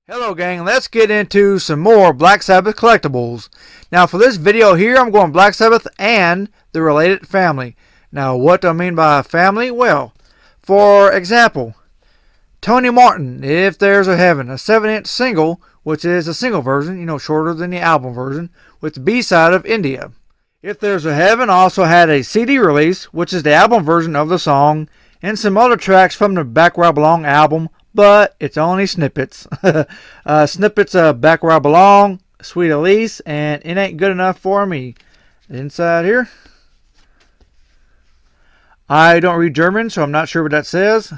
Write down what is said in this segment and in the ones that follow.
Hello gang, let's get into some more Black Sabbath collectibles. Now for this video here, I'm going Black Sabbath and the related family. Now what do I mean by family? Well, for example, Tony Martin, If There's a Heaven, a 7-inch single, which is a single version, shorter than the album version, with the B-side of India. If There's a Heaven also had a CD release, which is the album version of the song, and some other tracks from the Back Where I Belong album, but it's only snippets. Snippets of Back Where I Belong, Sweet Elise, and It Ain't Good Enough For Me. Inside here, I don't read German, so I'm not sure what that says.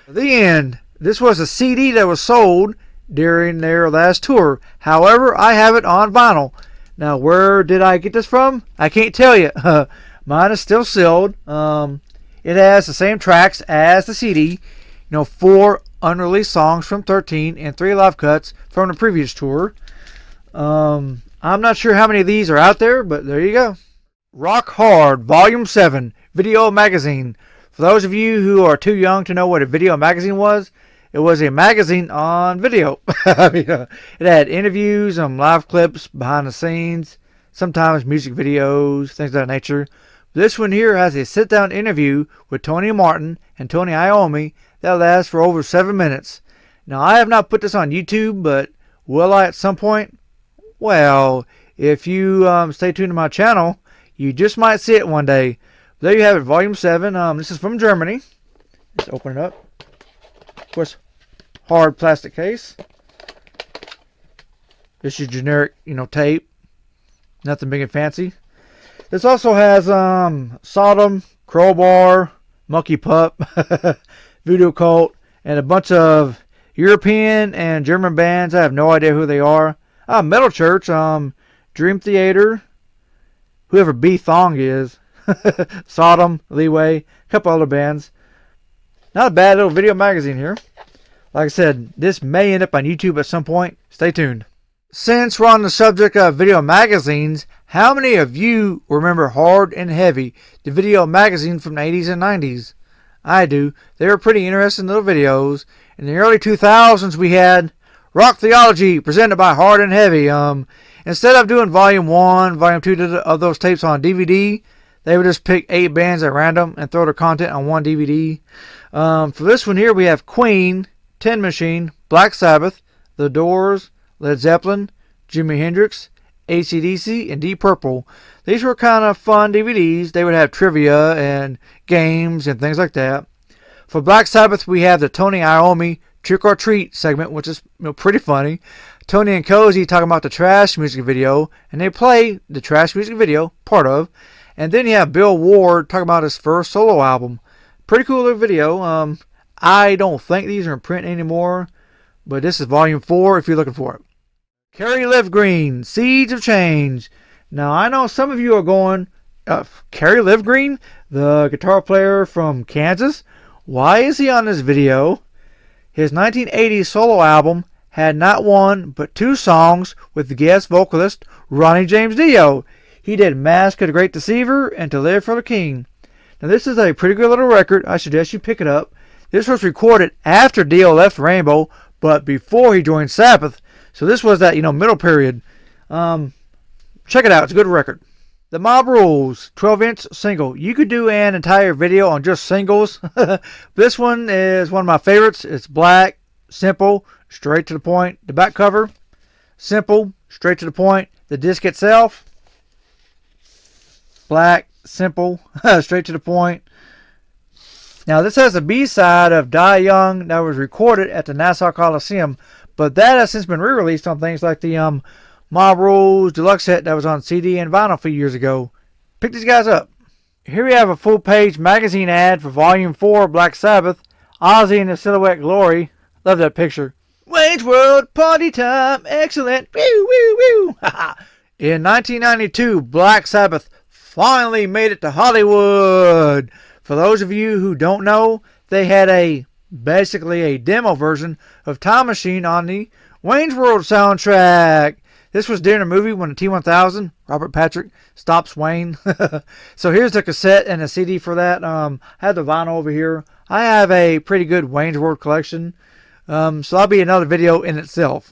The end. This was a CD that was sold during their last tour. However, I have it on vinyl. Now, where did I get this from? I can't tell you. Mine is still sealed. It has the same tracks as the CD. 4 unreleased songs from 13 and 3 live cuts from the previous tour. I'm not sure how many of these are out there, but there you go. Rock Hard Volume 7 Video Magazine. For those of you who are too young to know what a video magazine was, it was a magazine on video. It had interviews, live clips, behind the scenes, sometimes music videos, things of that nature. This one here has a sit-down interview with Tony Martin and Tony Iommi that lasts for over 7 minutes. Now, I have not put this on YouTube, but will I at some point? Well, if you stay tuned to my channel, you just might see it one day. There you have it, Volume 7. This is from Germany. Let's open it up. Of course, hard plastic case. This is generic, tape. Nothing big and fancy. This also has Sodom, Crowbar, Monkey Pup, Voodoo Cult, and a bunch of European and German bands. I have no idea who they are. Metal Church, Dream Theater, whoever B Thong is, Sodom, Leeway, a couple other bands. Not a bad little video magazine here. Like I said, this may end up on YouTube at some point. Stay tuned. Since we're on the subject of video magazines, how many of you remember Hard and Heavy, the video magazine from the 80s and 90s? I do. They were pretty interesting little videos. In the early 2000s, we had Rock Theology, presented by Hard and Heavy. Instead of doing Volume 1, Volume 2 of those tapes on DVD, they would just pick 8 bands at random and throw their content on one DVD. For this one here, we have Queen, Tin Machine, Black Sabbath, The Doors, Led Zeppelin, Jimi Hendrix, AC/DC, and Deep Purple. These were kind of fun DVDs. They would have trivia and games and things like that. For Black Sabbath, we have the Tony Iommi Trick or Treat segment, which is pretty funny. Tony and Cozy talking about the Trash music video, and they play the Trash music video, part of. And then you have Bill Ward talking about his first solo album. Pretty cool little video. I don't think these are in print anymore, but this is Volume 4 if you're looking for it. Kerry Livgren, Seeds of Change. Now, I know some of you are going, Kerry Livgren, the guitar player from Kansas? Why is he on this video? His 1980 solo album had not one, but 2 songs with the guest vocalist, Ronnie James Dio. He did Mask of the Great Deceiver and To Live for the King. Now, this is a pretty good little record. I suggest you pick it up. This was recorded after Dio left Rainbow, but before he joined Sabbath. So this was that, middle period. Check it out. It's a good record. The Mob Rules 12-inch single. You could do an entire video on just singles. This one is one of my favorites. It's black, simple, straight to the point. The back cover, simple, straight to the point. The disc itself, black, simple, straight to the point. Now this has a B-side of Die Young that was recorded at the Nassau Coliseum, but that has since been re-released on things like the Mob Rules Deluxe set that was on CD and vinyl a few years ago. Pick these guys up. Here we have a full-page magazine ad for Volume 4 Black Sabbath, Ozzy in the Silhouette Glory. Love that picture. Wayne's World, party time, excellent, woo, woo, woo. In 1992, Black Sabbath finally made it to Hollywood. For those of you who don't know, they had basically a demo version of Time Machine on the Wayne's World soundtrack. This was during a movie when the T-1000, Robert Patrick, stops Wayne. So here's the cassette and a CD for that. I have the vinyl over here. I have a pretty good Wayne's World collection. So that'll be another video in itself.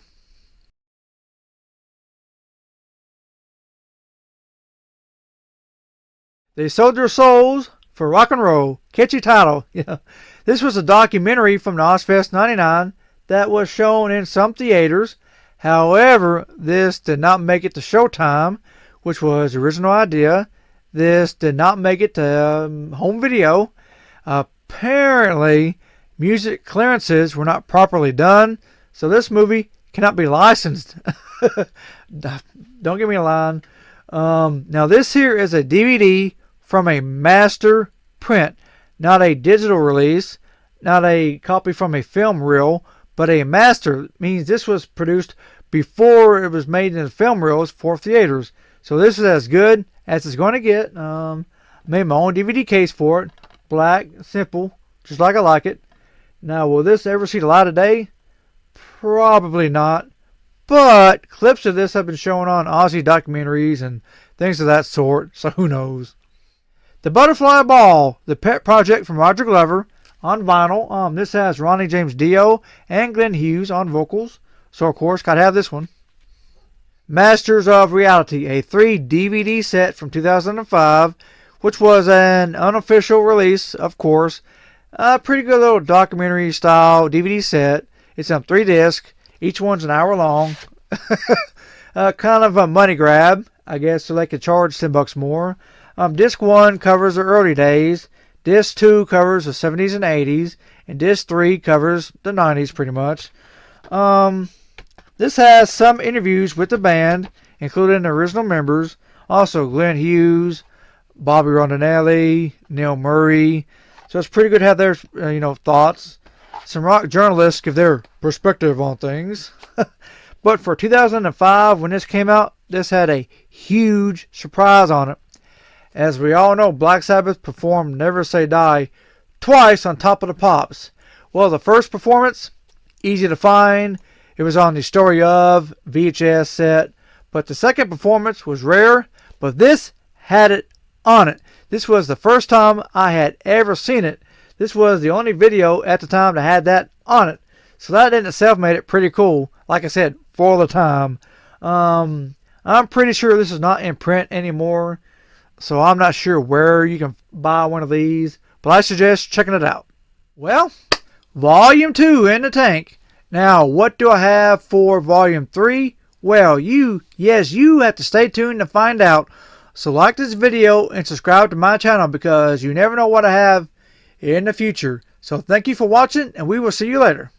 They sold their souls for rock and roll. Catchy title. Yeah. This was a documentary from the Ozfest 99 that was shown in some theaters. However, this did not make it to Showtime, which was the original idea. This did not make it to home video. Apparently, music clearances were not properly done, so this movie cannot be licensed. Don't give me a line. Now, this here is a DVD from a master print, not a digital release, not a copy from a film reel, but a master. Means this was produced before it was made into film reels for theaters. So this is as good as it's going to get. Made my own DVD case for it. Black, simple, just like I like it. Now, will this ever see the light of day? Probably not. But clips of this have been shown on Ozzy documentaries and things of that sort, so who knows. The Butterfly Ball, the pet project from Roger Glover, on vinyl. This has Ronnie James Dio and Glenn Hughes on vocals. So, of course, gotta have this one. Masters of Reality, a 3 DVD set from 2005, which was an unofficial release, of course. A pretty good little documentary style DVD set. It's on 3 discs. Each one's an hour long. Kind of a money grab, I guess, so they could charge $10 more. Disc 1 covers the early days. Disc 2 covers the 70s and 80s. And Disc 3 covers the 90s pretty much. This has some interviews with the band, including the original members. Also Glenn Hughes, Bobby Rondinelli, Neil Murray. So it's pretty good to have their thoughts. Some rock journalists give their perspective on things. But for 2005, when this came out, this had a huge surprise on it. As we all know, Black Sabbath performed Never Say Die twice on Top of the Pops. Well, the first performance, easy to find. It was on the Story Of VHS set. But the second performance was rare, but this had it on it. This was the first time I had ever seen it. This was the only video at the time that had that on it. So that in itself made it pretty cool. Like I said, for the time. I'm pretty sure this is not in print anymore. So I'm not sure where you can buy one of these, but I suggest checking it out. Well, Volume 2 in the tank. Now, what do I have for Volume 3? Well, you have to stay tuned to find out. So like this video and subscribe to my channel because you never know what I have in the future. So thank you for watching and we will see you later.